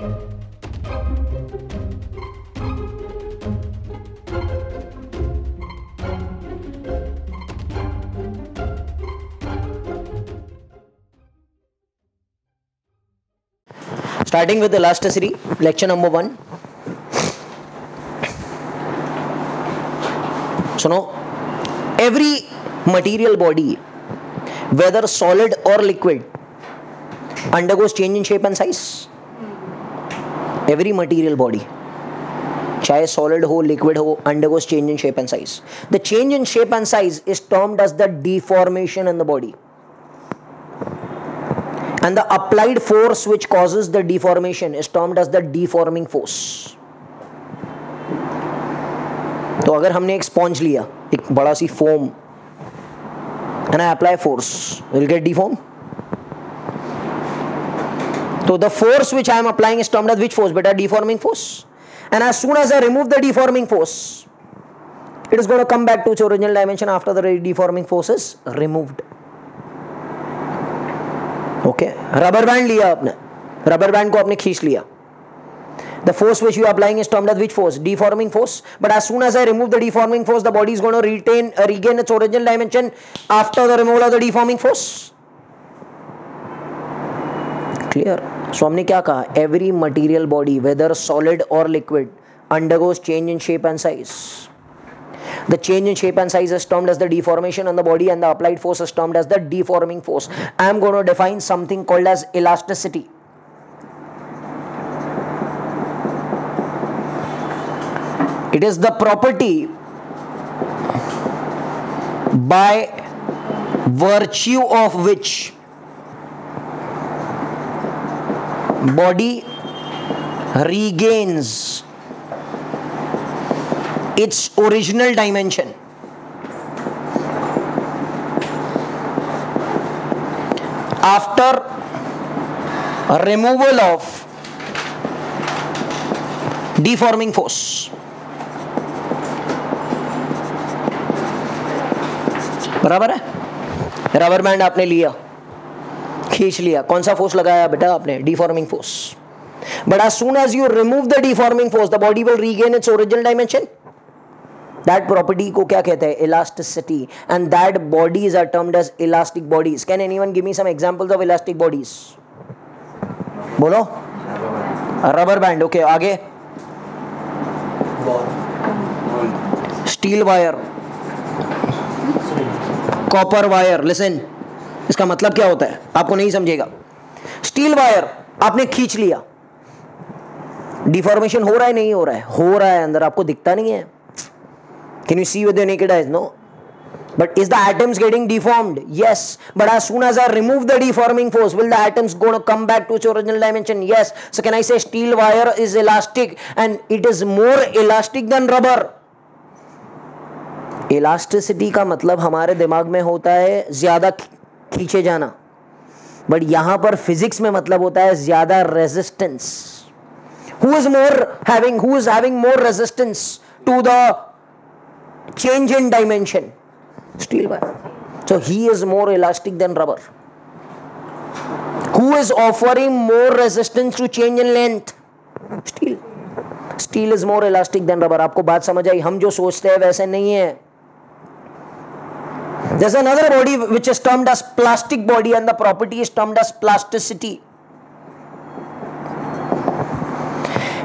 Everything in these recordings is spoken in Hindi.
Starting with elasticity, lecture number 1. So now, every material body, whether solid or liquid, undergoes change in shape and size. Every material body, चाहे solid हो, liquid हो, undergoes change in shape and size. The change in shape and size is termed as the deformation in the body. And the applied force which causes the deformation is termed as the deforming force. तो अगर हमने एक स्पॉन्ज लिया, एक बड़ा सी foam, and I apply force, will get deformed. So the force which I am applying is termed as which force? Beta, deforming force. And as soon as I remove the deforming force, it is going to come back to its original dimension after the deforming force is removed. Okay, rubber band लिया आपने, rubber band को आपने खींच लिया. The force which you are applying is termed as which force? Deforming force. But as soon as I remove the deforming force, the body is going to regain its original dimension after the removal of the deforming force. Clear? So हमने क्या कहा? Every material body, whether solid or liquid, undergoes change in shape and size. The change in shape and size is termed as the deformation in the body, and the applied force is termed as the deforming force. I am going to define something called as elasticity. It is the property by virtue of which body regains its original dimension after removal of deforming force. बराबर है? रबर बैंड आपने लिया, खींच लिया, कौन सा फोर्स लगाया बेटा आपने? Deforming force. But as soon as you remove the deforming force, the body will regain its original dimension. That property को क्या कहते हैं? Elasticity. And that bodies are termed as elastic bodies. Can anyone give me some examples of elastic bodies? बोलो. Rubber band. ओके, आगे. Steel wire, copper wire. Listen, इसका मतलब क्या होता है आपको नहीं समझेगा. स्टील वायर आपने खींच लिया, डिफॉर्मेशन हो रहा है नहीं हो रहा है? हो रहा है, अंदर आपको दिखता नहीं है. Can you see with your naked eyes? No. But is the atoms getting deformed? Yes. But as soon as I remove the deforming force, will the atoms going to come back to its original dimension? Yes. So can I say steel wire is elastic and it is more elastic than rubber? Elasticity का मतलब हमारे दिमाग में होता है ज्यादा खींचे जाना, बट यहां पर फिजिक्स में मतलब होता है ज्यादा resistance. Who is having more resistance to the change in dimension? Steel wire. So he is more elastic than rubber. Who is offering more resistance to change in length? Steel. Steel is more elastic than rubber. आपको बात समझ आई? हम जो सोचते हैं वैसे नहीं है. There's another body which is termed as plastic body, and the property is termed as plasticity.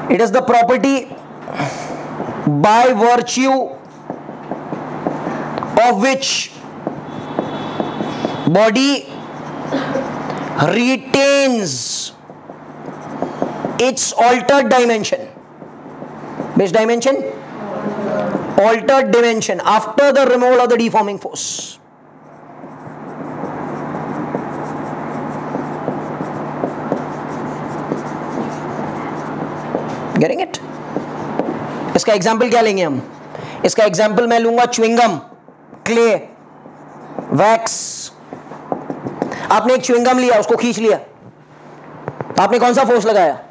It is the property by virtue of which body retains its altered dimension. Which dimension? Altered dimension after the removal of the deforming force. Getting it? इसका एग्जाम्पल क्या लेंगे हम? इसका एग्जाम्पल मैं लूंगा च्युइंगम, क्ले, वैक्स. आपने एक च्युइंगम लिया, उसको खींच लिया, आपने कौन सा फोर्स लगाया?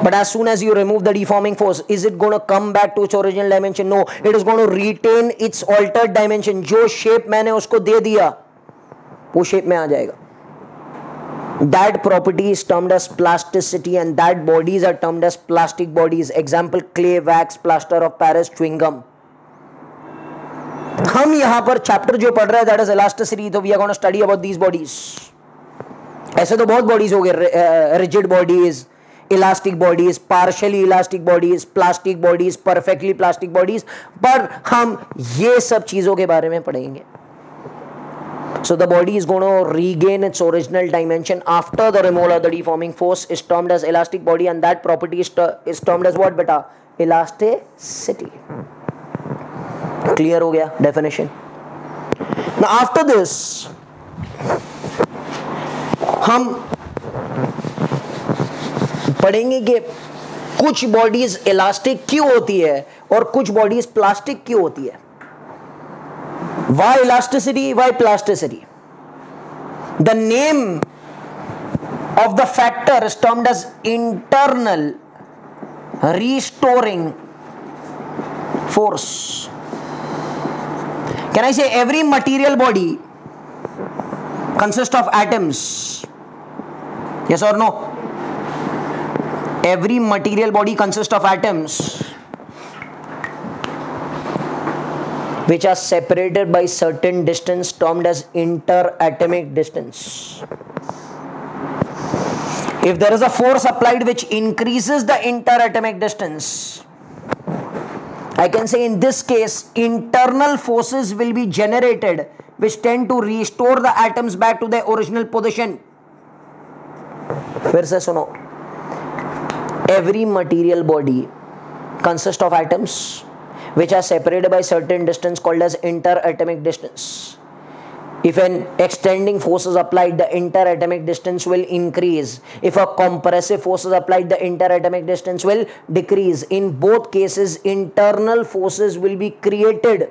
But as soon as you remove the deforming force, is it going to come back to its original dimension? No, it is going to retain its altered dimension. जो शेप मैंने उसको दे दिया वो शेप में आ जाएगा. That property is termed as plasticity, and that bodies are termed as plastic bodies. Example, clay, wax, plaster of Paris, chewing gum. हम यहां पर चैप्टर जो पढ़ रहे हैं दैट इज इलास्टिसिटी, तो we are gonna study about these bodies. ऐसे तो बहुत बॉडीज हो गए, rigid bodies, elastic bodies, partially elastic bodies, plastic bodies, perfectly plastic bodies, पर हम ये सब चीजों के बारे में पढ़ेंगे. So the body is going to regain its original dimension after the removal of the deforming force is termed as elastic body, and that property is termed as what beta? Elasticity. Clear हो गया definition. Now after this हम पढ़ेंगे कि कुछ बॉडीज इलास्टिक क्यों होती है और कुछ बॉडीज प्लास्टिक क्यों होती है. Why elasticity? Why plasticity? The name of the factor is termed as internal restoring force. Can I say every material body consists of atoms? Yes or no? Every material body consists of atoms which are separated by certain distance termed as interatomic distance. If there is a force applied which increases the interatomic distance, I can say in this case internal forces will be generated which tend to restore the atoms back to their original position. फिर से सुनो, every material body consists of atoms which are separated by certain distance called as interatomic distance. If an extending force is applied, the interatomic distance will increase. If a compressive force is applied, the interatomic distance will decrease. In both cases, internal forces will be created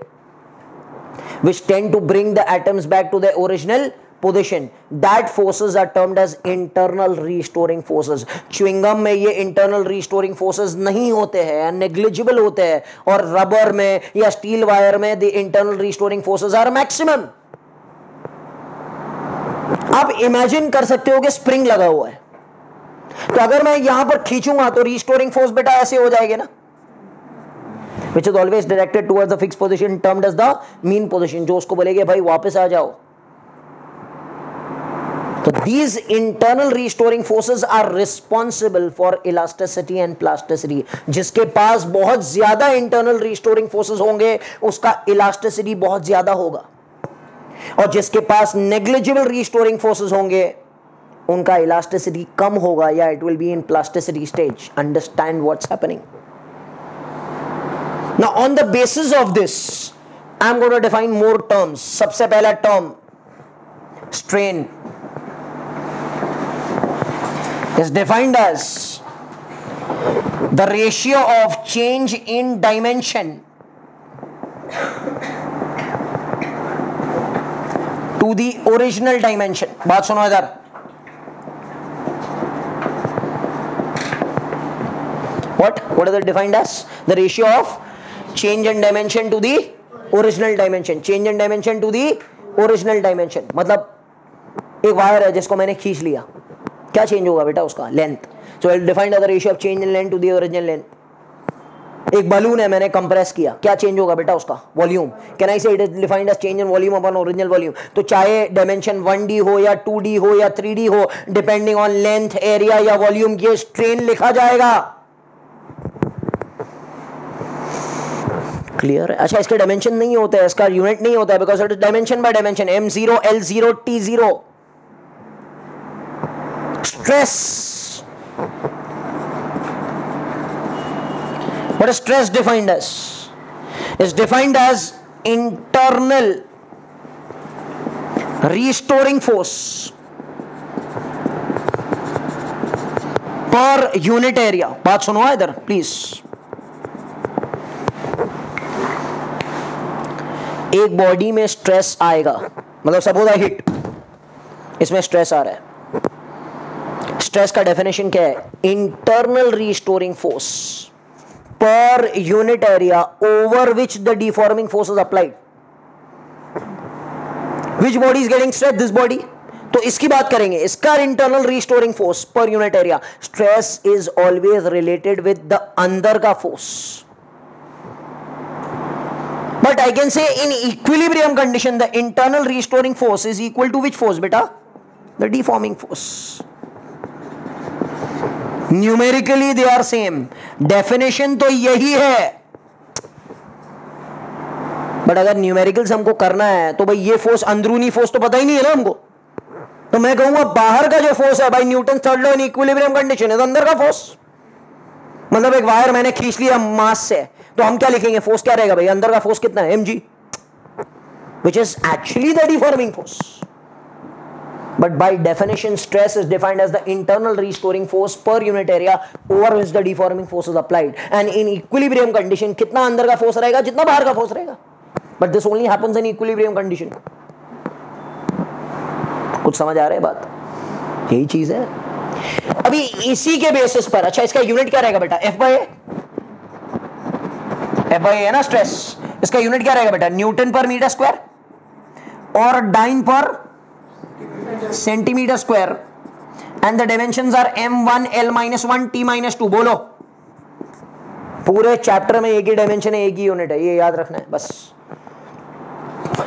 which tend to bring the atoms back to their original position. That forces are termed as internal restoring forces. Chewing gum में ये internal restoring forces नहीं होते हैं, negligible होते हैं, और रबर में या स्टील वायर में the internal restoring forces are maximum. आप इमेजिन कर सकते हो कि स्प्रिंग लगा हुआ है, तो अगर मैं यहां पर खींचूंगा तो रिस्टोरिंग फोर्स बेटा ऐसे हो जाएगी ना, which is always directed towards the fixed position termed as the mean position, जो उसको बोलेगे भाई वापस आ जाओ. So these internal restoring forces are responsible for elasticity and plasticity. जिसके पास बहुत ज्यादा internal restoring forces होंगे उसका elasticity बहुत ज्यादा होगा, और जिसके पास negligible restoring forces होंगे उनका elasticity कम होगा, या it will be in plasticity stage. Understand what's happening. Now on the basis of this I am going to define more terms. सबसे पहला term strain is defined as the ratio of change in dimension to the original dimension. बात सुनो इधर. What is it defined as? The ratio of change in dimension to the original dimension. Change in dimension to the original dimension मतलब एक वायर है जिसको मैंने खींच लिया, क्या चेंज होगा बेटा उसका length. So I defined the ratio of change in length to the original length. एक बलून है मैंने कंप्रेस किया, क्या चेंज होगा बेटा उसका volume. Can I say it is defined as change in volume upon original volume. तो चाहे डायमेंशन 1D हो या 2D हो या 3D हो, डिपेंडिंग ऑन लेंथ, एरिया या वॉल्यूम की स्ट्रेन लिखा जाएगा. क्लियर है. अच्छा, इसके डायमेंशन नहीं होता है, इसका यूनिट नहीं होता है, because it is dimension by dimension. M0, L0, T0. Stress. What is stress defined as? Is defined as internal restoring force per unit area. बात सुनो इधर प्लीज. एक बॉडी में स्ट्रेस आएगा, मतलब सपोज आई हिट, इसमें स्ट्रेस आ रहा है. स्ट्रेस का डेफिनेशन क्या है? Internal restoring force per unit area over which the deforming force is applied. Which body is getting stress? This body. तो इसकी बात करेंगे, इसका internal restoring force per unit area. Stress is always related with the अंदर का force, but I can say in equilibrium condition the internal restoring force is equal to which force बेटा? The deforming force. Numerically they are same, definition तो यही है, बट अगर न्यूमेरिकल्स हमको करना है तो भाई ये फोर्स, अंदरूनी फोर्स तो पता ही नहीं है ना हमको. तो मैं कहूंगा बाहर का जो फोर्स है भाई, Newton third law in equilibrium condition है, तो अंदर का फोर्स. मतलब एक वायर मैंने खींच लिया मास से, तो हम क्या लिखेंगे? फोर्स क्या रहेगा भाई? अंदर का फोर्स कितना है? mg, which is actually the deforming force. But by definition, stress is defined as the internal restoring force per unit area over which the deforming force is applied. And in equilibrium condition, कितना अंदर का फोर्स रहेगा जितना बाहर का फोर्स रहेगा. But this only happens in equilibrium condition. कुछ समझ आ रहा है बात? यही चीज है. अभी इसी के बेसिस पर, अच्छा इसका यूनिट क्या रहेगा बेटा? F by A. F by A है ना स्ट्रेस. इसका यूनिट क्या रहेगा बेटा? न्यूटन पर मीटर स्क्वायर और dyne per centimetre square. And the dimensions are m1 l-1 t-2. बोलो, पूरे चैप्टर में एक ही डायमेंशन है, एक ही यूनिट है, ये याद रखना है बस.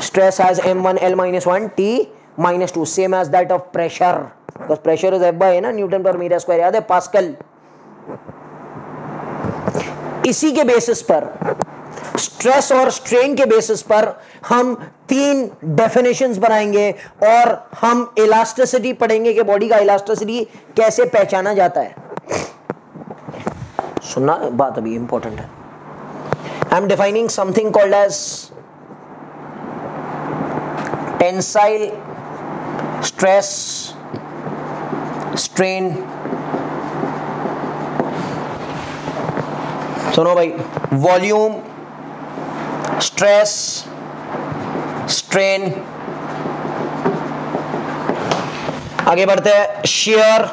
Stress has m1 l-1 t-2, same as that of pressure, because pressure is F by A ना, न्यूटन पर मीटर स्क्वायर, याद है? पास्कल. इसी के बेसिस पर, स्ट्रेस और स्ट्रेन के बेसिस पर हम 3 डेफिनेशंस बनाएंगे और हम इलास्टिसिटी पढ़ेंगे कि बॉडी का इलास्टिसिटी कैसे पहचाना जाता है. सुनना बात अभी इंपॉर्टेंट है. I am defining something called as tensile stress strain. सुनो भाई, वॉल्यूम, स्ट्रेस, स्ट्रेन. आगे बढ़ते हैं. शियर,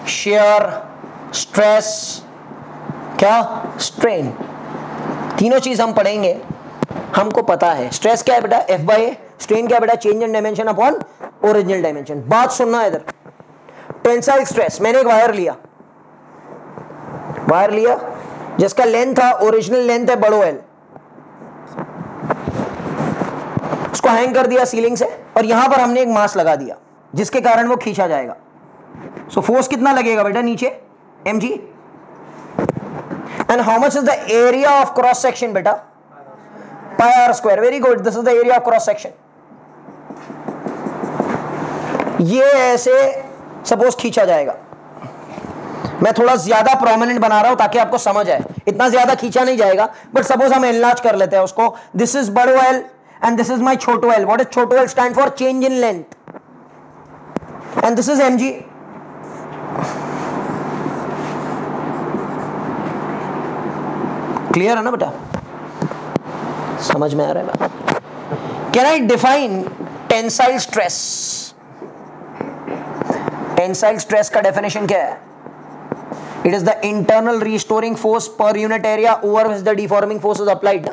शियर, स्ट्रेस, क्या? स्ट्रेन. तीनों चीज हम पढ़ेंगे. हमको पता है स्ट्रेस क्या है बेटा? F by A. स्ट्रेन क्या है बेटा? Change in dimension upon original dimension. बात सुनना है इधर. टेंसाइल स्ट्रेस, मैंने एक वायर लिया, वायर लिया जिसका लेंथ था, ओरिजिनल लेंथ है बड़ो L, उसको हैंग कर दिया सीलिंग से और यहां पर हमने एक मास लगा दिया जिसके कारण वो खींचा जाएगा. सो फोर्स कितना लगेगा बेटा नीचे? mg. And how much is the area of cross section बेटा? Pi r square. Very good, this is the area of cross section. ये ऐसे सपोज खींचा जाएगा. मैं थोड़ा ज्यादा प्रोमिनेंट बना रहा हूं ताकि आपको समझ आए. इतना ज्यादा खींचा नहीं जाएगा, बट सपोज हम एनलार्ज कर लेते हैं उसको. दिस इज बड़ो L and this is my छोटो L. What does छोटो L stand for? Change in length. And this is mg. Clear है ना बेटा? समझ में आ रहा है बात? Can I define tensile stress? Tensile stress का डेफिनेशन क्या है? It is the internal restoring force per unit area over which the deforming force is applied.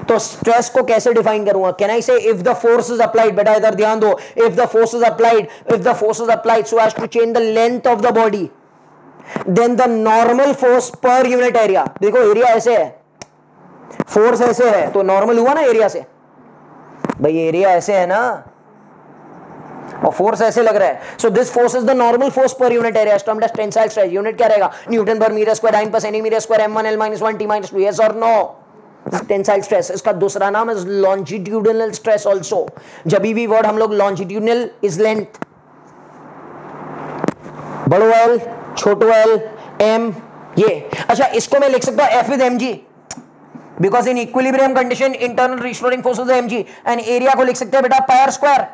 तो स्ट्रेस को कैसे डिफाइन करूंगा? Can I say if the force is applied, बेटा इधर ध्यान दो, if the force is applied, if the force is applied so as to change the length of the body, then the normal force per unit area. देखो एरिया ऐसे है, फोर्स ऐसे है, तो नॉर्मल हुआ ना एरिया से. भाई एरिया ऐसे है ना और फोर्स ऐसे लग रहा है. So this force is the normal force per unit area, termed as tensile stress. Unit क्या रहेगा? Newton per metre square, dyne per centimetre square, m1 l-1 t-2. Yes और नो? Tensile stress. इसका दूसरा नाम है लॉन्जिट्यूडिनल स्ट्रेस ऑल्सो. जब भी वर्ड हम लोग लॉन्जिट्यूडिनल इज लेंथ, बड़ो L, छोटो L, m, ये. अच्छा इसको मैं लिख सकता हूं F with mg, because in equilibrium condition internal restoring force is mg. And area को लिख सकते हैं बेटा pi square.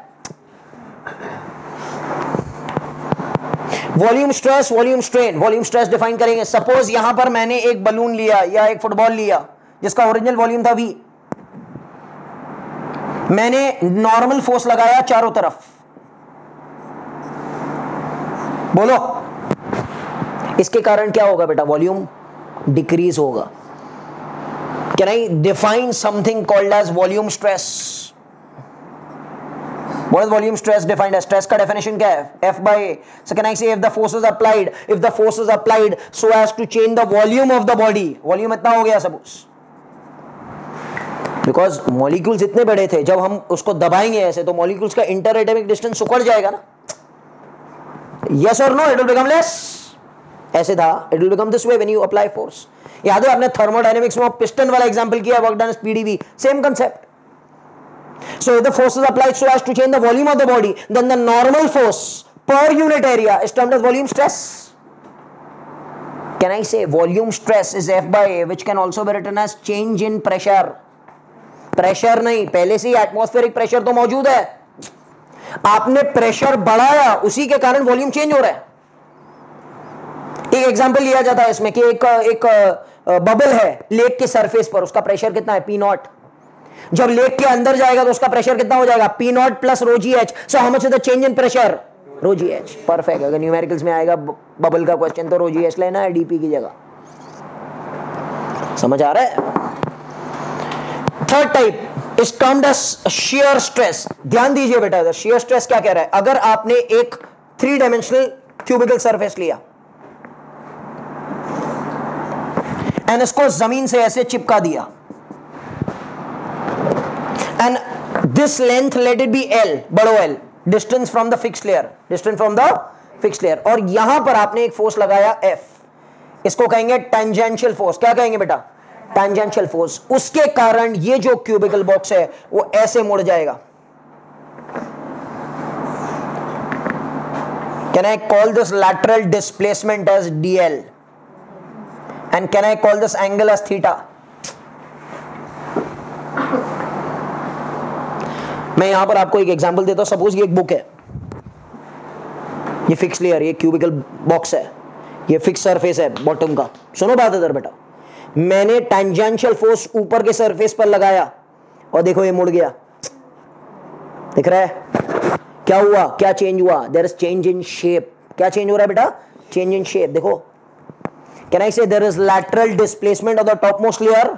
Volume stress, volume strain. Volume stress define करेंगे. सपोज यहां पर मैंने एक बलून लिया या एक फुटबॉल लिया जिसका ओरिजिनल वॉल्यूम था v. मैंने नॉर्मल फोर्स लगाया चारों तरफ. बोलो इसके कारण क्या होगा बेटा? वॉल्यूम डिक्रीज होगा. Can I define something called as volume stress? What is volume stress defined as? Stress का definition क्या है? F by A. So can I say if the force is applied so as to change the volume of the body. Volume इतना हो गया suppose. Because molecules इतने बड़े थे, जब हम उसको दबाएंगे ऐसे तो molecules का interatomic distance सुकड़ जाएगा ना? Yes or no? It will become less. ऐसे था. It will become this way when you apply force. याद है आपने thermodynamics में piston वाला example किया, work done as PdV. Same concept. So if the force is applied so as to change the volume of the body, then the normal force per unit area is termed as volume stress. Can I say volume stress is F by A, which can also be written as change in pressure. Pressure नहीं, पहले से ही atmospheric pressure तो मौजूद है, आपने pressure बढ़ाया, उसी के कारण volume change हो रहा है. एक एग्जांपल लिया जाता है इसमें कि एक बबल है लेक के सरफेस पर, उसका प्रेशर कितना है? P0. जब लेक के अंदर जाएगा तो उसका प्रेशर कितना हो जाएगा? P0 plus rho G H. So how much is the change in pressure? Rho G H. Perfect. अगर न्यूमेरिकल्स में आएगा बबल का क्वेश्चन तो रो जी एच लेना है डीपी की जगह. समझ आ रहा है? Third type is termed as shear stress. ध्यान दीजिए बेटा, शियर स्ट्रेस क्या कह रहा है? अगर आपने एक 3 डायमेंशनल क्यूबिकल सरफेस लिया एंड इसको जमीन से ऐसे चिपका दिया, and this length let it be L, बड़ो L, distance from the fixed layer, और यहां पर आपने एक फोर्स लगाया F, इसको कहेंगे टेंजेंशियल फोर्स. क्या कहेंगे बेटा? Tangential force. उसके कारण ये जो क्यूबिकल बॉक्स है वो ऐसे मुड़ जाएगा. Can I call this lateral displacement as DL? And can I call this angle as theta? मैं यहां पर आपको एक एग्जांपल देता हूं. सपोज ये एक बुक है, ये फिक्स लेयर, ये क्यूबिकल बॉक्स है, ये फिक्स सरफेस है बॉटम का. सुनो बात इधर बेटा, मैंने टेंजेंशियल फोर्स ऊपर के सरफेस पर लगाया और देखो ये मुड़ गया. दिख रहा है क्या हुआ? क्या चेंज हुआ? There is change in shape. क्या चेंज हो रहा है बेटा? Change in shape. देखो, can I say there is lateral displacement of the topmost layer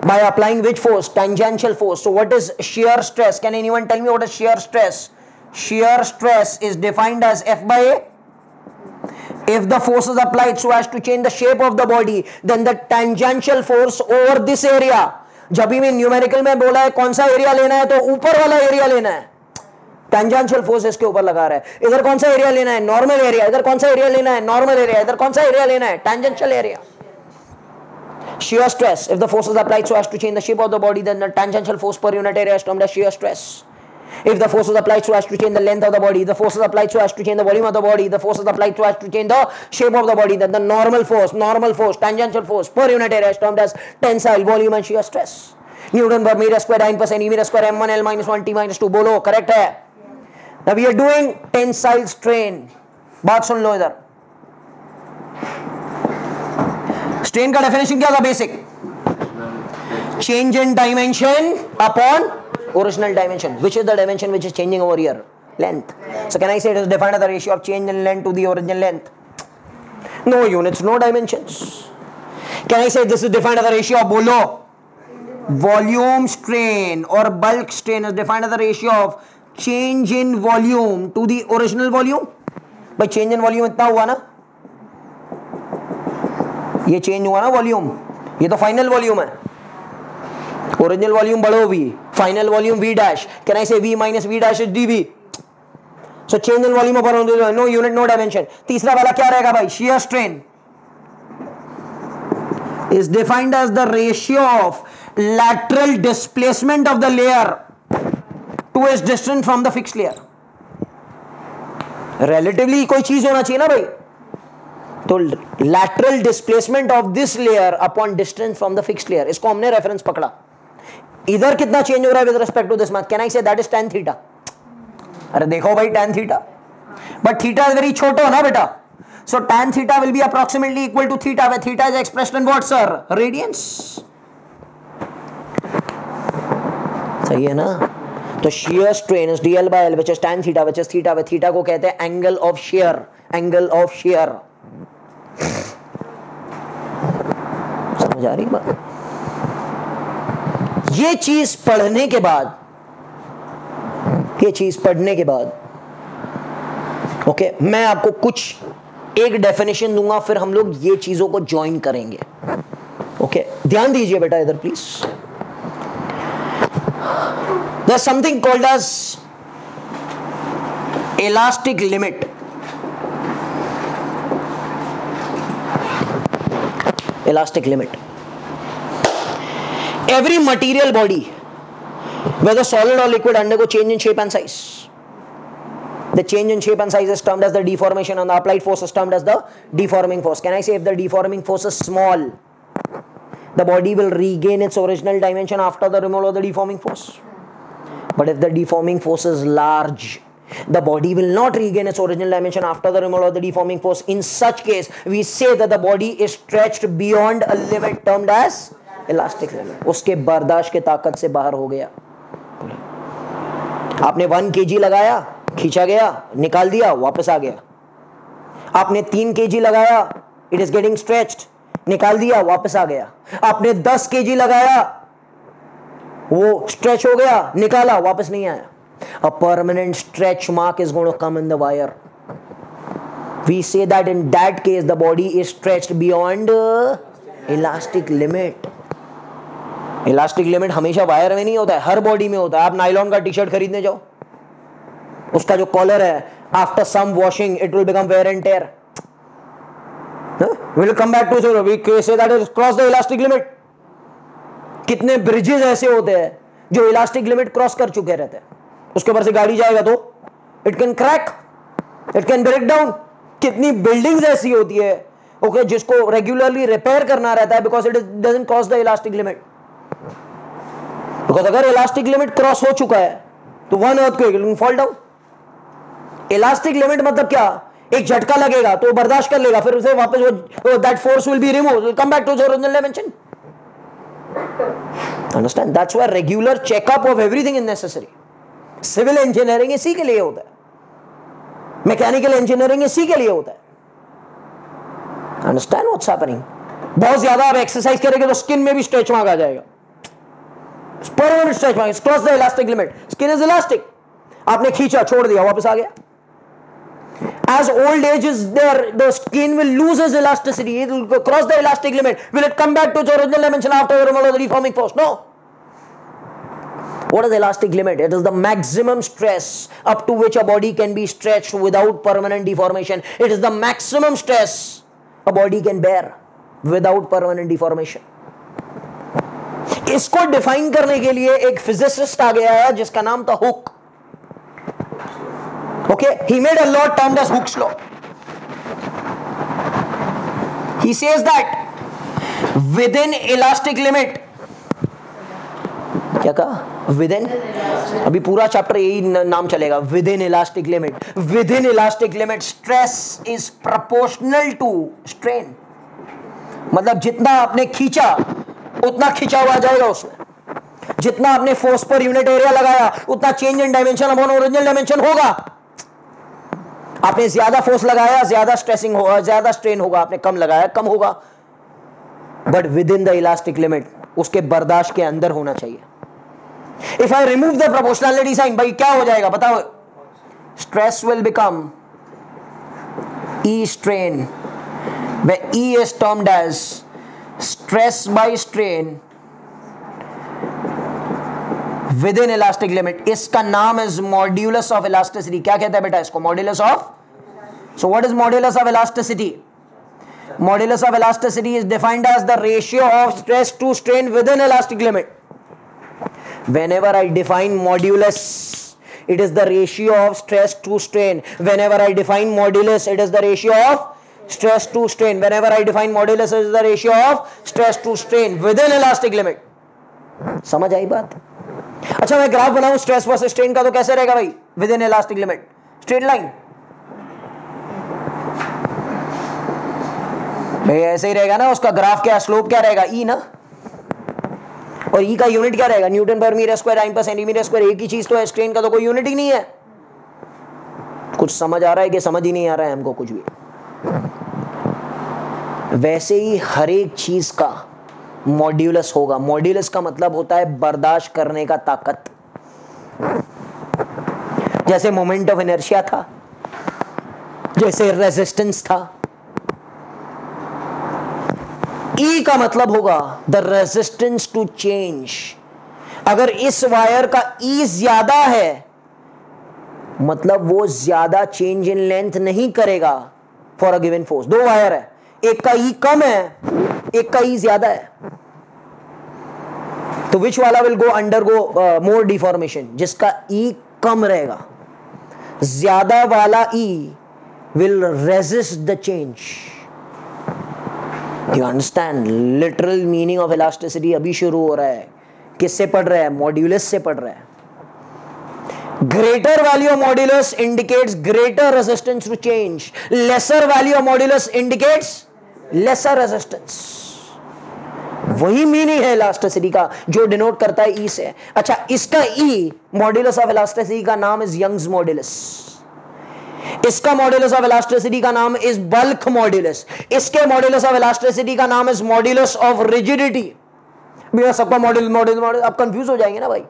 by applying which force? Tangential force. So what is shear stress? Can anyone tell me what is shear stress? Shear stress is defined as F by A. If the force is applied so as to change the shape of the body, then the tangential force over this area. जब भी मैं न्यूमेरिकल में बोला है कौन सा एरिया लेना है तो ऊपर वाला एरिया लेना है. टेंजेंशियल फोर्स इसके ऊपर लगा रहा है. इधर कौन सा एरिया लेना है? Normal area. इधर कौन सा एरिया लेना है? Normal area. इधर कौन सा एरिया लेना है? Tangential area. Shear stress, if the force is applied so as to change the shape of the body, then the tangential force per unit area is termed as shear stress. If the force is applied so as to change the length of the body, the force is applied so as to change the volume of the body, the force is applied so as to change the shape of the body, then the normal force, tangential force per unit area is termed as tensile, volume and shear stress. Newton per meter square, dyne per cent, E meter square, M1 L minus 1 T minus 2. बोलो correct है? Now we are doing tensile strain. बात सुन लो इधर. स्ट्रेन का डेफिनेशन क्या था? Basic change in dimension upon original dimension. Which is the dimension which is changing over here? Length. So can I say it is defined as the ratio of change in length to the original length? No units, no dimensions. Can I say this is defined as the ratio of, बोलो, वॉल्यूम स्ट्रेन और bulk strain is defined as the ratio of change in volume to the original volume. भाई चेंज इन वॉल्यूम इतना हुआ ना, ये चेंज हुआ ना वॉल्यूम, ये तो फाइनल वॉल्यूम है. ओरिजिनल वॉल्यूम बढ़ो v, final volume v dash. Can I say v minus v dash is dv. So change in volume upon no unit, no dimension. तीसरा वाला क्या रहेगा भाई? Shear strain is defined as the ratio of lateral displacement of the layer to its distance from the fixed layer. Relatively कोई चीज होना चाहिए ना भाई, तो lateral displacement of this layer upon distance from the fixed layer, इसको हमने रेफरेंस पकड़ा. इधर कितना चेंज हो रहा है with respect to this math? Can I say that is tan theta. अरे देखो भाई tan theta, but theta is very छोटा ना बेटा. So tan theta will be approximately equal to theta, where theta is expressed in what sir? Radians. सही है ना? तो shear strain is dl by l which is tan theta, which is theta, where theta को कहते हैं angle of shear, angle of shear. समझ आ रही बात? ये चीज पढ़ने के बाद ये चीज पढ़ने के बाद ओके मैं आपको कुछ एक डेफिनेशन दूंगा, फिर हम लोग ये चीजों को ज्वाइन करेंगे। ओके ध्यान दीजिए बेटा इधर please. There is something called as elastic limit. Elastic limit, every material body whether solid or liquid undergo change in shape and size. The change in shape and size is termed as the deformation and the applied force is termed as the deforming force. Can I say if the deforming force is small, the body will regain its original dimension after the removal of the deforming force? But if the deforming force is large, the body will not regain its original dimension after the removal of the deforming force. In such case, we say that the body is stretched beyond a limit termed as elastic limit. उसके बर्दाश्त के ताकत से बाहर हो गया। आपने 1 kg लगाया, खींचा गया, निकाल दिया, वापस आ गया। आपने 3 kg लगाया, इट इज गेटिंग स्ट्रेच्ड, निकाल दिया, वापस आ गया। आपने 10 kg लगाया, वो स्ट्रेच हो गया, निकाला, वापस नहीं आया। A permanent stretch mark is going to come in the wire. We say that in that case the body is stretched beyond elastic limit. Elastic limit हमेशा वायर में नहीं होता है, हर बॉडी में होता है। आप नायलॉन का टी शर्ट खरीदने जाओ, उसका जो कॉलर है, after some washing it will become wear and tear, will come back to zero. We say that is cross the elastic limit. कितने ब्रिजेस ऐसे होते हैं जो इलास्टिक लिमिट क्रॉस कर चुके रहते हैं, उसके ऊपर से गाड़ी जाएगा तो it can crack, it can break down. कितनी बिल्डिंग्स ऐसी होती है ओके जिसको रेगुलरली रिपेयर करना रहता है because it doesn't cross the elastic limit. Because अगर इलास्टिक लिमिट क्रॉस हो चुका है तो one earthquake will fall down. Elastic limit मतलब क्या, एक झटका लगेगा तो बर्दाश्त कर लेगा, फिर उसे वापस वो that force will be removed, will come back to the original dimension. Understand? That's why regular checkup of everything is necessary. Civil engineering इसी के लिए होता है, मैकेनिकल इंजीनियरिंग इसी के लिए होता है। Understand what's happening? बहुत ज्यादा आप एक्सरसाइज करेंगे तो स्किन में भी स्ट्रेच मार्क आ जाएगा। Permanent stretch mark, cross the elastic limit. Skin is elastic, आपने खींचा, छोड़ दिया, वापस आ गया। As old age is there, the skin will lose its elasticity. It will cross the elastic limit. Will it come back to its original dimension after the removal of the deforming force? No. What is the elastic limit? It is the maximum stress up to which a body can be stretched without permanent deformation. It is the maximum stress a body can bear without permanent deformation. इसको डिफाइन करने के लिए एक फिजिसिस्ट आ गया है जिसका नाम था hook. Okay, he made a law termed as Hooke's law. He says that within elastic limit, क्या कहा? Within, अभी पूरा चैप्टर यही नाम चलेगा, within elastic limit. Within elastic limit, stress is proportional to strain. मतलब जितना आपने खींचा उतना खींचा हुआ जाएगा उसमें। जितना आपने फोर्स पर यूनिट एरिया लगाया उतना change in dimension upon original dimension होगा। आपने ज्यादा फोर्स लगाया ज्यादा स्ट्रेसिंग होगा, ज्यादा स्ट्रेन होगा। आपने कम लगाया कम होगा, but within the elastic limit, उसके बर्दाश्त के अंदर होना चाहिए। If I remove the proportionality sign, भाई क्या हो जाएगा बताओ? Stress will become E strain, where E is termed as stress by strain within elastic limit. इसका नाम is modulus of elasticity. क्या कहता है बेटा इसको? Modulus of. So what is modulus of elasticity? Modulus of elasticity is defined as the ratio of stress to strain within elastic limit. Whenever I define modulus, it is the ratio of stress to strain. Whenever I define modulus, it is the ratio of stress to strain. Whenever I define modulus, it is the ratio of stress to strain within elastic limit. समझ आई बात? अच्छा मैं ग्राफ बनाऊं स्ट्रेस वर्सेस स्ट्रेन का तो कैसे रहेगा भाई? With in elastic limit, straight line भाई ऐसे ही रहेगा ना। उसका ग्राफ क्या, स्लोप क्या रहेगा? ई ना। और ई का यूनिट क्या रहेगा? Newton per metre square, time पर सेंटीमीटर स्क्वायर। एक ही चीज तो है, स्ट्रेन का तो कोई यूनिट ही नहीं है। कुछ समझ आ रहा है कि समझ ही नहीं आ रहा है हमको कुछ भी? वैसे ही हर एक चीज का मॉड्यूलस होगा। मॉड्यूलस का मतलब होता है बर्दाश्त करने का ताकत। जैसे मोमेंट ऑफ इनर्शिया था, जैसे रेजिस्टेंस था। E का मतलब होगा द रेजिस्टेंस टू चेंज। अगर इस वायर का E ज्यादा है मतलब वो ज्यादा चेंज इन लेंथ नहीं करेगा फॉर अ गिवन फोर्स। दो वायर है, एक का E कम है, एक का E ज्यादा है, तो विच वाला will go under go more deformation? जिसका E कम रहेगा। ज्यादा वाला E will resist the change. You understand? Literal meaning of elasticity अभी शुरू हो रहा है। किससे पढ़ रहा है? मॉड्यूलस से पढ़ रहा है। Greater value of modulus indicates greater resistance to change. Lesser value of modulus indicates lesser resistance. वही मीनिंग है इलास्टिसिटी का जो डिनोट करता है E से। अच्छा, इसका E मॉड्यूलस ऑफ इलास्टिसिटी का नाम इज यंग्स मॉड्यूलस। इसका मॉड्यूलस ऑफ इलास्टिसिटी का नाम इज बल्क मॉड्यूलस। इसके मॉड्यूलस ऑफ इलास्टिसिटी का नाम इज मॉड्यूलस ऑफ रिजिडिटी। भैया सबका मॉड्यूल आप कंफ्यूज हो जाएंगे ना भाई।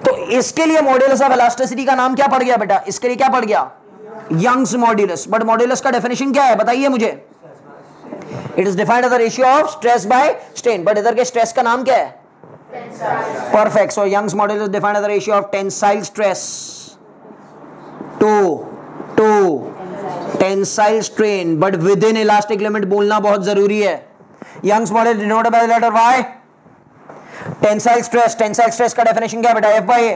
तो इसके लिए मॉड्यूलस ऑफ इलास्टिसिटी का नाम क्या पड़ गया बेटा? इसके लिए क्या पड़ गया? Young's modulus. बट मॉड्यूलस का डेफिनेशन क्या है बताइए मुझे? It is defined as the ratio of stress by strain. But इधर के स्ट्रेस का नाम क्या है? Perfect. So Young's modulus defined as the ratio of tensile stress to tensile strain. But within elastic limit बोलना बहुत जरूरी है। Young's modulus denoted by the letter Y। Tensile stress का डेफिनेशन क्या है बेटा? F by A.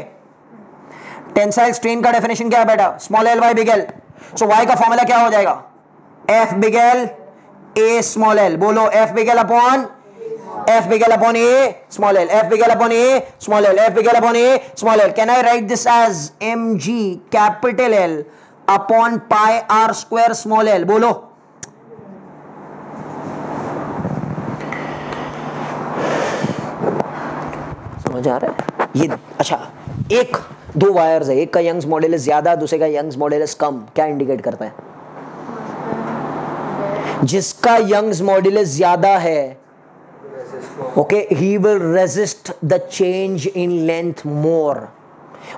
Tensile strain का डेफिनेशन क्या है बेटा? Small L by big L. So Y का फॉर्मूला क्या हो जाएगा? F big L A small L. बोलो F big L upon A small L. F big L upon A small L. F big L upon A small L. Can I write this as mg capital L upon pi r square small L? बोलो। समझ आ रहा है ये? अच्छा, एक दो वायर्स है, एक का यंग्स मॉड्यूलस ज्यादा, दूसरे का यंग्स मॉड्यूलस कम। क्या इंडिकेट करता है? जिसका यंग्स मॉड्यूलस ज्यादा है okay he will resist the change in length more.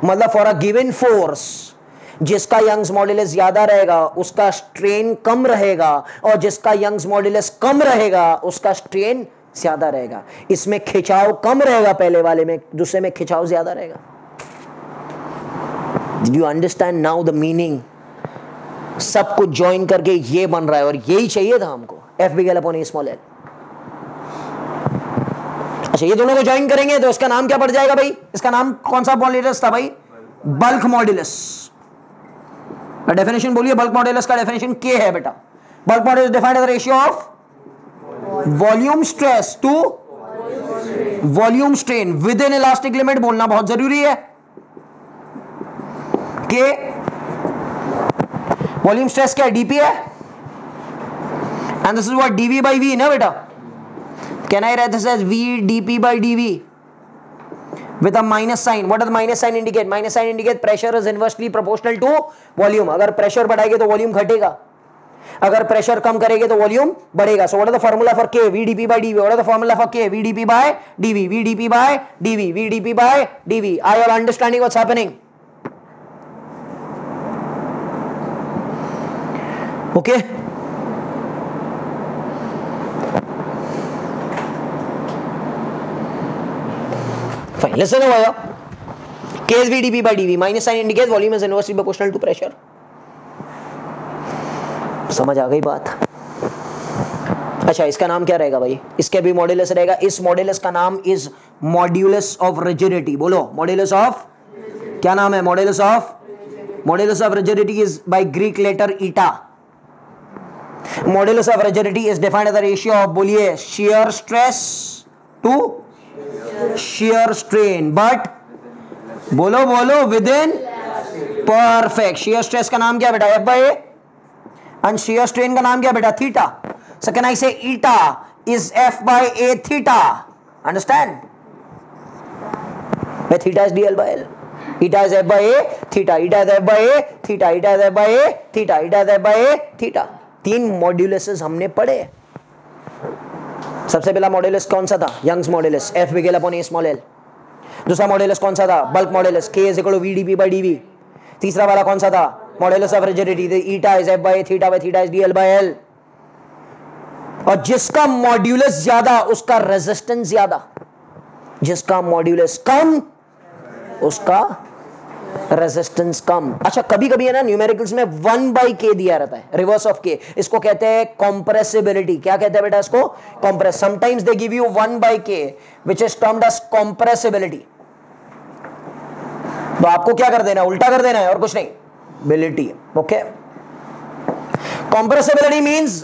मतलब फॉर अ गिवन फोर्स जिसका यंग्स मॉड्यूलस ज्यादा रहेगा उसका स्ट्रेन कम रहेगा, और जिसका यंग्स मॉड्यूलस कम रहेगा उसका स्ट्रेन ज्यादा रहेगा। इसमें खिंचाव कम रहेगा पहले वाले में, दूसरे में खिंचाव ज्यादा रहेगा। Did you understand now the meaning? सब कुछ ज्वाइन करके ये बन रहा है और यही चाहिए था हमको, F big L upon A small L. अच्छा, ये दोनों को ज्वाइन करेंगे तो इसका नाम क्या पड़ जाएगा भाई? इसका नाम कौन सा मॉड्यूलस था भाई? Bulk modulus. डेफिनेशन बोलिए, बल्क मॉड्यूलस का डेफिनेशन क्या है बेटा? Bulk modulus defined as the ratio of volume stress to volume strain within elastic limit. बोलना बहुत जरूरी है कि वॉल्यूम स्ट्रेस क्या है? डीपी है, and this is what DV by V ना बेटा। Can I write this as V DP by DV with a minus sign? What does minus sign indicate? Minus sign indicate pressure is inversely proportional to volume. अगर प्रेशर बढ़ाएंगे तो वॉल्यूम घटेगा, अगर प्रेशर कम करेंगे तो वॉल्यूम बढ़ेगा। So what is the formula for K? VdP by dV. What is the formula for K? VdP by dV. VdP by dV. VdP by dV. Are you all understanding what's happening? Okay. Fine. Listen over here. K is VdP by dV. Minus sign indicates volume is inversely proportional to pressure. समझ आ गई बात? अच्छा, इसका नाम क्या रहेगा भाई? इसके भी मॉड्यूलस रहेगा। इस मॉड्यूलस का नाम इज मॉड्यूलस ऑफ रिजिडिटी। बोलो, मॉड्यूलस ऑफ क्या नाम है? Modulus of rigidity is by Greek letter eta. Modulus of rigidity is defined as the ratio of, बोलिए, shear stress to shear strain, but बोलो within perfect. shear stress का नाम क्या बेटा? F by A, and shear strain का नाम क्या बेटा? Theta. So can I say eta is F by A theta? Understand? Where theta is dl by L. Eta is F by A theta. Eta is F by A theta. Eta is F by A theta. Eta is F by A theta. तीन मॉड्यूलसेस हमने पढ़े। सबसे पहला मॉड्यूलस कौन सा था? Young's modulus, F big L upon A small L. दूसरा मॉड्यूलस कौन सा था? Bulk modulus, K is equal to VdP by dV। तीसरा वाला कौन सा था? Modulus of rigidity, eta is F by theta by theta is D L by L. और जिसका मॉड्यूलस ज्यादा उसका रेजिस्टेंस ज्यादा, जिसका मॉड्यूलस कम उसका रेजिस्टेंस कम। अच्छा कभी कभी है ना न्यूमेरिकल्स में 1/k दिया रहता है, रिवर्स ऑफ k, इसको कहते हैं कॉम्प्रेसिबिलिटी। क्या कहते हैं बेटा इसको? Compress. Sometimes they give you 1/k which is termed as compressibility. तो आपको क्या कर देना है? उल्टा कर देना है और कुछ नहीं, बिलिटी। Okay, compressibility means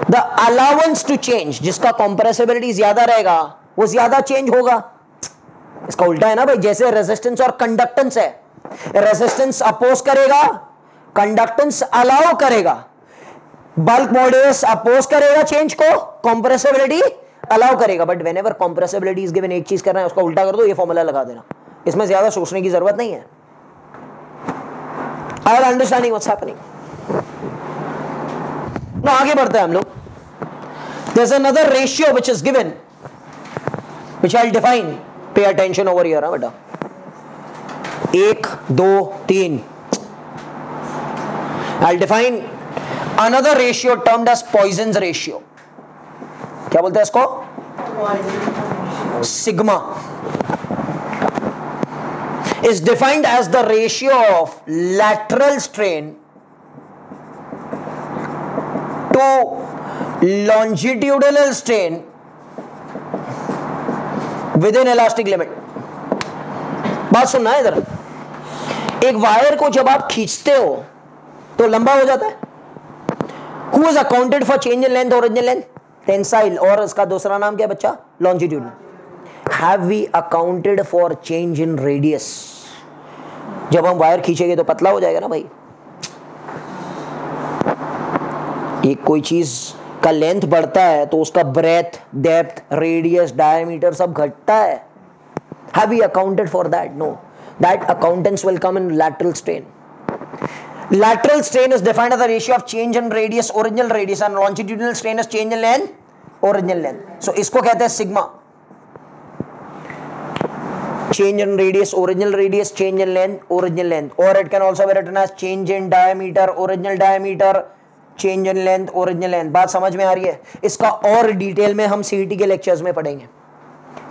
the allowance to change. जिसका कॉम्प्रेसिबिलिटी ज्यादा रहेगा वो ज्यादा चेंज होगा। इसका उल्टा है ना भाई, जैसे रेजिस्टेंस और कंडक्टेंस है, रेजिस्टेंस अपोज करेगा, कंडक्टेंस अलाउ करेगा। बल्क मॉड्यूलस अपोज करेगा चेंज को, कॉम्प्रेसिबिलिटी अलाउ करेगा। But whenever compressibility is given, एक चीज करना है उसका उल्टा कर दो, ये फॉर्मूला लगा देना। इसमें ज्यादा सोचने की जरूरत नहीं है। I am understanding what's happening. ना आगे बढ़ते हैं हम लोग। There is another ratio which is given, which I will define. Pay attention over here बेटा। 1 2 3 I'll define another ratio termed as Poisson's ratio. क्या बोलते हैं इसको? Sigma is defined as the ratio of lateral strain to longitudinal strain within elastic limit. बात सुनना है इधर। एक वायर को जब आप खींचते हो तो लंबा हो जाता है। Who is accounted for change in length, original length? Tensile, और इसका दूसरा नाम क्या बच्चा? Longitudinal. Have we accounted for change in radius? जब हम वायर खींचेंगे तो पतला हो जाएगा ना भाई। एक कोई चीज का लेंथ बढ़ता है तो उसका ब्रेथ, डेप्थ, रेडियस, डायमीटर सब घटता है। Have we accounted for that? No. That accountants will come in lateral strain. Lateral strain is defined as the ratio of change in radius, original radius, and longitudinal strain is change in length, original length. So इसको कहते हैं sigma. Change in radius, original radius, change in length, original length, or it can also be written as change in diameter, original diameter, change in length, original length. बात समझ में आ रही है? इसका और डिटेल में हम सीईटी के लेक्चर्स में पढ़ेंगे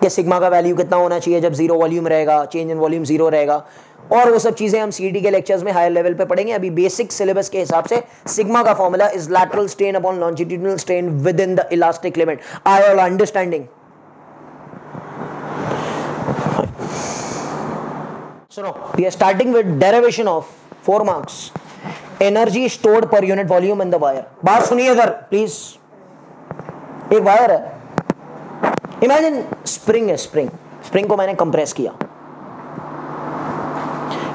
कि सिग्मा का वैल्यू कितना होना चाहिए जब जीरो वॉल्यूम रहेगा, चेंज इन वॉल्यूम जीरो रहेगा, और वो सब चीजें हम सीईटी के लेक्चर्स में हायर लेवल पे पढ़ेंगे। अभी बेसिक सिलेबस के हिसाब से सिग्मा का formula is lateral strain upon longitudinal strain within the elastic limit. Are all understanding? सुनो, we are starting with derivation of 4 marks, energy stored per unit volume in the wire. बात सुनिए इधर प्लीज। एक वायर है, इमेजिन स्प्रिंग है, स्प्रिंग को मैंने कंप्रेस किया।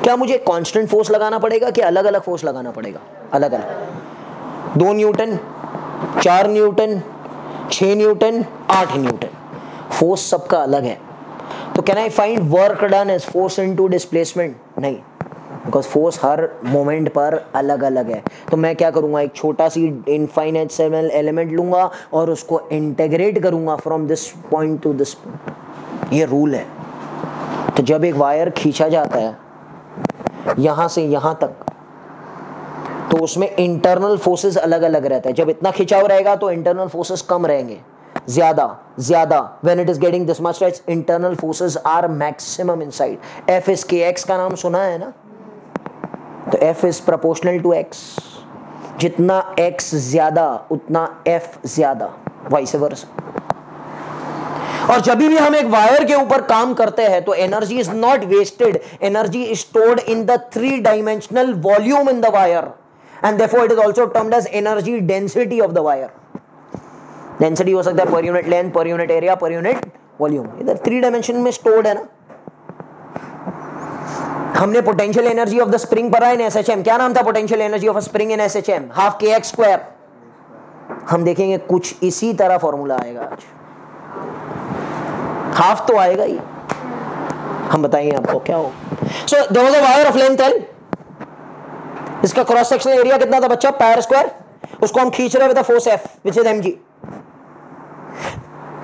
क्या मुझे कांस्टेंट फोर्स लगाना पड़ेगा कि अलग अलग फोर्स लगाना पड़ेगा? अलग अलग। 2 newton, 4 newton, 6 newton, 8 newton, force सबका अलग है। तो can I find work done as force into displacement? नहीं, बिकॉज फोर्स हर मोमेंट पर अलग अलग है। तो मैं क्या करूंगा, एक छोटा सी इनफाइनाइटेसिमल एलिमेंट लूंगा और उसको इंटीग्रेट करूंगा from this point two this point. ये रूल है। तो जब एक वायर खींचा जाता है यहां से यहां तक, तो उसमें इंटरनल फोर्सेस अलग अलग रहता है। जब इतना खिंचाव रहेगा तो इंटरनल फोर्सेस कम रहेंगे, ज्यादा when it is getting this much stretch, internal forces are maximum inside. F is kx का नाम सुना है ना? तो F is proportional to x। जितना x ज्यादा उतना F ज्यादा, वाइस वर्सा। और जब भी हम एक वायर के ऊपर काम करते हैं तो energy is not wasted, energy is stored in the 3 dimensional volume in the wire, and therefore it is also termed as energy density of the wire. Density हो सकता है per unit length, per unit area, per unit volume. इधर 3 डायमेंशन में स्टोर्ड है ना। हमने potential energy of the spring पढ़ा इन एसएचएम। क्या नाम था potential energy of a spring in SHM? Half kx²। हम देखेंगे कुछ इसी तरह फॉर्मूला आएगा आज। हाफ तो आएगा ही, हम बताएंगे आपको क्या हो। So there was a wire of length L, इसका क्रॉस सेक्शनल एरिया कितना था बच्चा? πr²। उसको हम खींच रहे हैं with force F which is mg।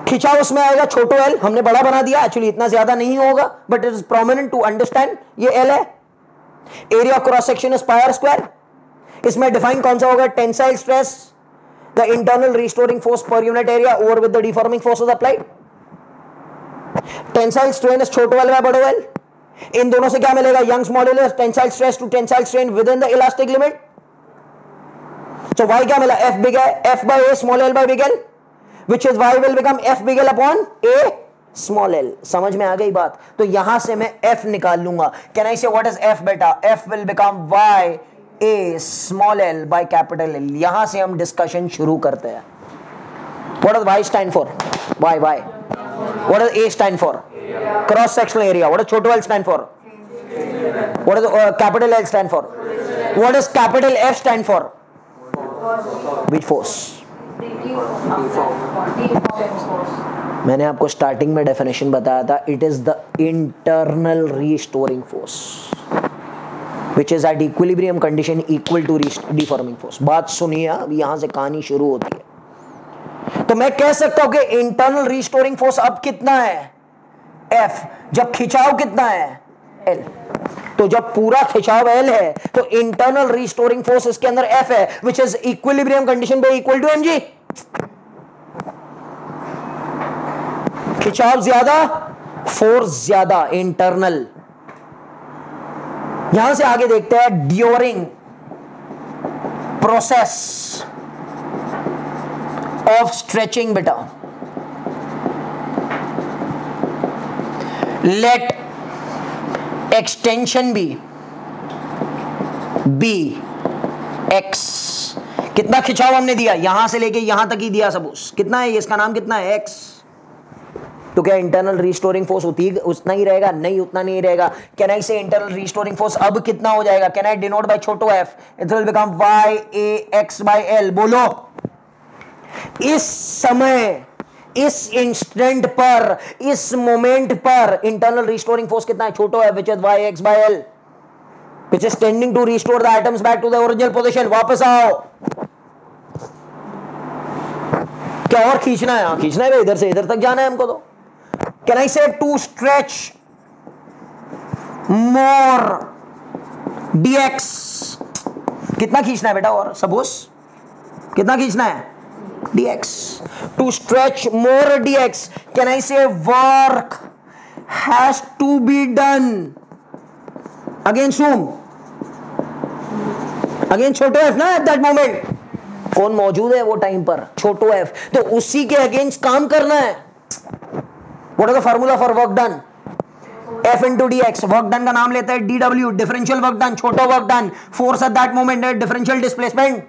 खिंचाव उसमें आएगा छोटो L, हमने बड़ा बना दिया, एक्चुअली इतना ज्यादा नहीं होगा but it is prominent to understand. ये L है, area cross section is pi r square. इसमें डिफाइन कौन सा होगा? Tensile stress, the internal restoring force per unit area over with the deforming force is applied. Tensile strain is छोटे एल बाय बड़े एल। इन दोनों से क्या मिलेगा? Young's modulus tensile stress to tensile strain within the elastic limit. So y क्या मिला? F big है, F by A small l by big L, which is y will become F big L upon A small l। समझ में आ गई बात? तो यहां से मैं F निकाल लूंगा। Can I say what is F बेटा? F will become y A small l by capital L। यहां से हम डिस्कशन शुरू करते हैं। What does y stand for? Y। What does A stand for? Cross sectional area। What does Chhotu L stand for? What does capital L stand for? What does capital F stand for? Which force? मैंने आपको स्टार्टिंग में डेफिनेशन बताया था, it is the internal restoring force which is at equilibrium condition equal to deforming force. बात सुनिए, अब यहां से कहानी शुरू होती है। तो मैं कह सकता हूं कि इंटरनल रीस्टोरिंग फोर्स अब कितना है? F। जब खिंचाव कितना है? L। तो जब पूरा खिंचाव L है तो इंटरनल रिस्टोरिंग फोर्स इसके अंदर F है, विच इज इक्विलिब्रियम कंडीशन पे इक्वल टू mg। खिंचाव ज्यादा, फोर्स ज्यादा, इंटरनल। यहां से आगे देखते हैं ड्यूरिंग प्रोसेस ऑफ स्ट्रेचिंग बेटा, लेट एक्सटेंशन बी एक्स। कितना खिंचाव हमने दिया? यहां से लेके यहां तक ही दिया सपोज। कितना है? इसका नाम कितना है? एक्स। तो क्या इंटरनल रिस्टोरिंग फोर्स होती है उतना ही रहेगा? नहीं, उतना नहीं रहेगा। कैन आई से इंटरनल रिस्टोरिंग फोर्स अब कितना हो जाएगा? कैन आई डिनोट बाय छोटो F? It will become Y A X by L. बोलो, इस समय, इस इंस्टेंट पर, इस मोमेंट पर इंटरनल रिस्टोरिंग फोर्स कितना है? छोटो है, which is Y X by L, which is tending to restore the atoms back to the original position. वापस आओ। क्या और खींचना है? हाँ खींचना है, इधर से इधर तक जाना है हमको। तो कैन आई से टू स्ट्रेच मोर dx। कितना खींचना है बेटा? और सपोज कितना खींचना है? dx। to stretch more dx, can I say work has to be done against whom? Against छोटो f ना, at that moment कौन मौजूद है वो टाइम पर? छोटो f। तो उसी के अगेंस्ट काम करना है। What is the formula for work done? F into dx। Work done का नाम लेता है dw, डिफरेंशियल वर्क डन, छोटा work done. Force at that moment है differential displacement,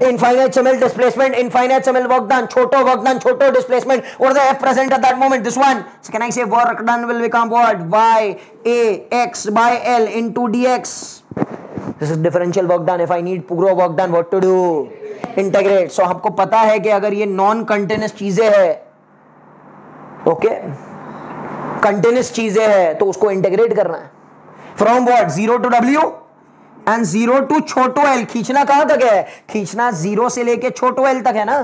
infinite summil displacement, infinite summil work done, छोटो work done, छोटो displacement। What is the F present at that moment? This one। So can I say work done will become what? Y A x by L into dx। This is differential work done। If I need पूरा work done, what to do? Integrate। So हमको पता है कि अगर ये non continuous चीजें है, okay, continuous चीजें है तो उसको इंटीग्रेट करना है। From what? 0 to W and 0 to छोटो एल। खींचना कहां तक है? खींचना 0 से लेके छोटो एल तक है ना।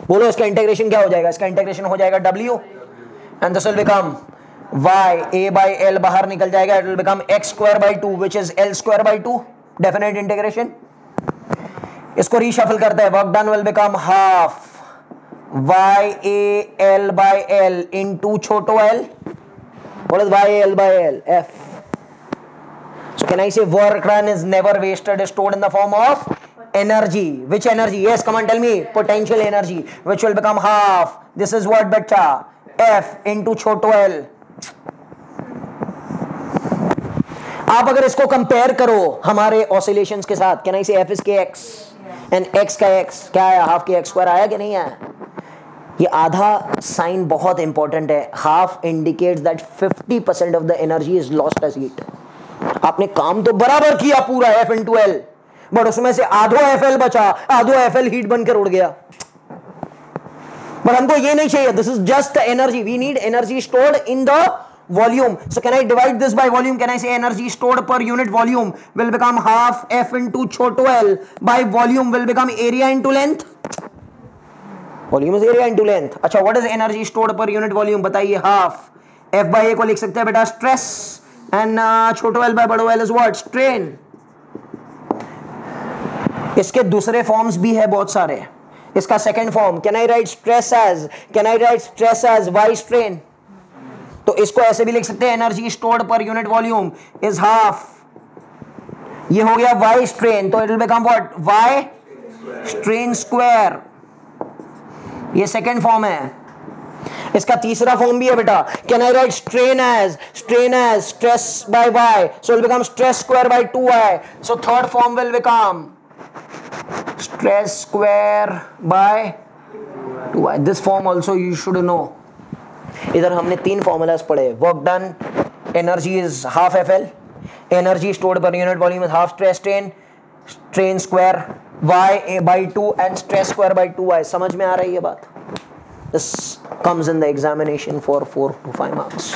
बोलो इसका इंटीग्रेशन क्या हो जाएगा? इसका इंटीग्रेशन हो जाएगा W and this will become y a by l बाहर निकल जाएगा। It will become x square by 2 which is l square by 2। Definite integration. इसको रीशफल करते हैं। Work done will become half y a l by l into छोटो l। What is y a l by l? f। So can I say work done is never wasted, is stored in the form of energy. Which energy? Yes, come on, tell me. Potential energy, which will become half. This is what beta? F into छोटो l। आप अगर इसको कंपेयर करो हमारे ऑसिलेशंस के साथ, कैन आई से F is kx and x का x क्या आया? हाफ के x स्क्वायर आया कि नहीं आया? ये आधा साइन बहुत इंपॉर्टेंट है। Half indicates that 50% of the energy is lost as heat. आपने काम तो बराबर किया पूरा F into L, बट उसमें से आधो FL बचा, आधो FL हीट बनकर उड़ गया। बट हमको ये नहीं चाहिए। This is just energy. We need energy stored in the volume. So can I divide this by volume? Can I say energy stored per unit volume will become half F into छोटो L by volume will become area into length. Volume is area into length. अच्छा, what is energy stored per unit volume? बताइए। हाफ F by A को लिख सकते हैं बेटा स्ट्रेस, एंड छोटो एल बाय बड़ो एल इज व्हाट? स्ट्रेन। इसके दूसरे फॉर्म्स भी है बहुत सारे। इसका second form, can I write stress as Y strain? तो इसको ऐसे भी लिख सकते हैं, energy stored per unit volume is half, ये हो गया वाई स्ट्रेन, तो it will become what? Y strain square. ये सेकंड फॉर्म है। इसका तीसरा फॉर्म भी है बेटा, can I write strain as stress by Y, so will become stress square by 2y, so third form will become stress square by 2y. This form also you should know. इधर हमने तीन फॉर्मूलाज पढ़े। Work done, energy is half FL, energy stored per unit volume is half stress strain square y by 2 and stress square by 2y। समझ में आ रही है बात? This comes in the examination for 4 to 5 marks.